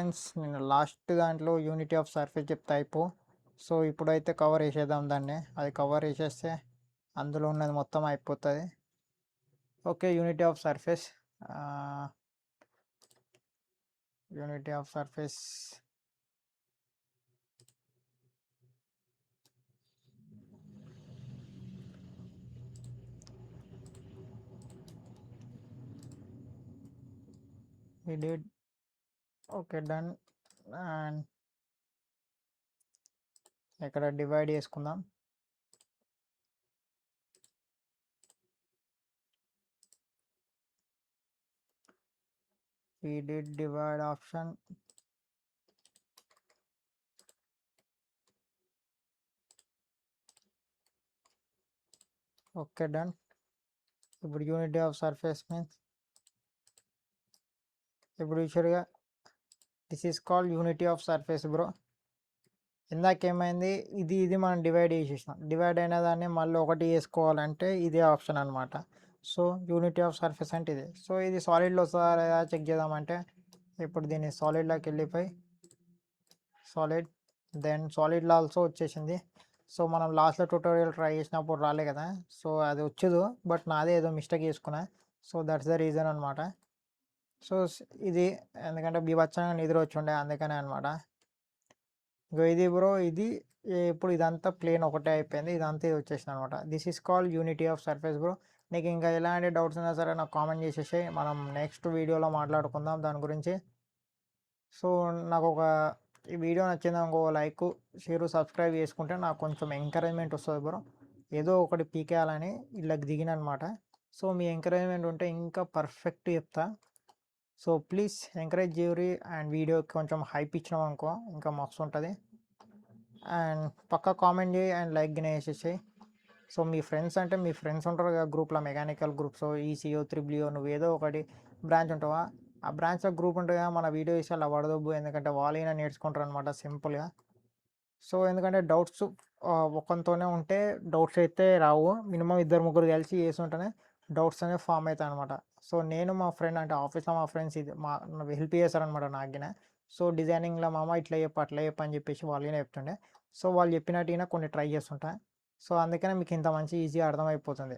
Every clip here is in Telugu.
ఫ్రెండ్స్, నేను లాస్ట్ దాంట్లో యూనిటీ ఆఫ్ సర్ఫేస్ చెప్తే అయిపో. సో ఇప్పుడైతే కవర్ వేసేద్దాం దాన్ని. అది కవర్ వేసేస్తే అందులో ఉన్నది మొత్తం అయిపోతుంది. Okay, unity of surface. Unity of surface we did. Okay, done. And ఇక్కడ డివైడ్ చేసుకుందాం. we did divide option. Okay, done. ఇప్పుడు యూనిటీ ఆఫ్ సర్ఫేస్ మీన్స్ ఇప్పుడు చూసారుగా, this is called unity of surface bro. ఇందాకేమైంది, ఇది మనం డివైడ్ చేసేసినాం. డివైడ్ అయిన దాన్ని మళ్ళీ ఒకటి వేసుకోవాలంటే ఇదే ఆప్షన్ అనమాట. సో యూనిటీ ఆఫ్ సర్ఫేస్ అంటే ఇది. సో ఇది సాలిడ్లో వస్తుందా లేదా చెక్ చేద్దామంటే, ఇప్పుడు దీన్ని సాలిడ్లోకి వెళ్ళిపోయి సాలిడ్, దెన్ సాలిడ్లో ఆల్సో వచ్చేసింది. సో మనం లాస్ట్లో ట్యూటోరియల్ ట్రై చేసినప్పుడు రాలే కదా, సో అది వచ్చేదు, బట్ నాదే ఏదో మిస్టేక్ చేసుకున్నా. సో దట్స్ ద రీజన్ అనమాట. సో ఇది ఎందుకంటే బీభత్సంగా నిద్ర వచ్చి ఉండే, అందుకనే అనమాట. ఇది బ్రో, ఇది ఇప్పుడు ఇదంతా ప్లేన్ ఒకటే అయిపోయింది, ఇదంతా ఇది వచ్చేసింది అనమాట. This is called unity of surface bro. నీకు ఇంకా ఎలాంటి డౌట్స్ ఉన్నా సరే నాకు కామెంట్ చేసేసి మనం నెక్స్ట్ వీడియోలో మాట్లాడుకుందాం దాని గురించి. సో నాకు ఈ వీడియో నచ్చింది అనుకో, లైక్ షేర్ సబ్స్క్రైబ్ చేసుకుంటే నాకు కొంచెం ఎంకరేజ్మెంట్ వస్తుంది బ్రో. ఏదో ఒకటి పీకేయాలని ఇళ్ళకి దిగిన అనమాట. సో మీ ఎంకరేజ్మెంట్ ఉంటే ఇంకా పర్ఫెక్ట్ చెప్తా. సో ప్లీజ్ ఎంకరేజ్ చేయరి అండ్ వీడియోకి కొంచెం హైప్ ఇచ్చినాం అనుకో ఇంకా మస్తు ఉంటుంది. అండ్ పక్కా కామెంట్ చేయి అండ్ లైక్ గిన వేసేసేయి. సో మీ ఫ్రెండ్స్ అంటే మీ ఫ్రెండ్స్ ఉంటారు కదా గ్రూప్లో, మెకానికల్ గ్రూప్స్, ఈసీఓ, త్రిబుల్ఈఓ, నువ్వు ఏదో ఒకటి బ్రాంచ్ ఉంటావా, ఆ బ్రాంచ్లో గ్రూప్ ఉంటుంది కదా, మన వీడియో వేసి అలా పడదొబ్బు. ఎందుకంటే వాళ్ళైనా నేర్చుకుంటారు అనమాట సింపుల్గా. సో ఎందుకంటే డౌట్స్ ఒకంతోనే ఉంటే డౌట్స్ అయితే రావు, మినిమం ఇద్దరు ముగ్గురు కలిసి చేసి ఉంటేనే డౌట్స్ అనేవి ఫామ్ అవుతాయి అనమాట. సో నేను మా ఫ్రెండ్ అంటే ఆఫీస్లో మా ఫ్రెండ్స్ ఇది హెల్ప్ చేస్తారనమాట నాకిన. సో డిజైనింగ్లో మామ ఇట్లా చెప్పు అట్లా చెప్పు అని చెప్పేసి వాళ్ళనే చెప్తుండే. సో వాళ్ళు చెప్పినట్టుగా కొన్ని ట్రై చేస్తుంటా. సో అందుకనే మీకు ఇంత మంచి ఈజీగా అర్థమైపోతుంది.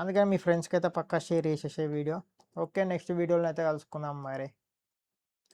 అందుకని మీ ఫ్రెండ్స్కి అయితే పక్కా షేర్ చేసేసే వీడియో. ఓకే, నెక్స్ట్ వీడియోలో అయితే కలుసుకుందాం మరి.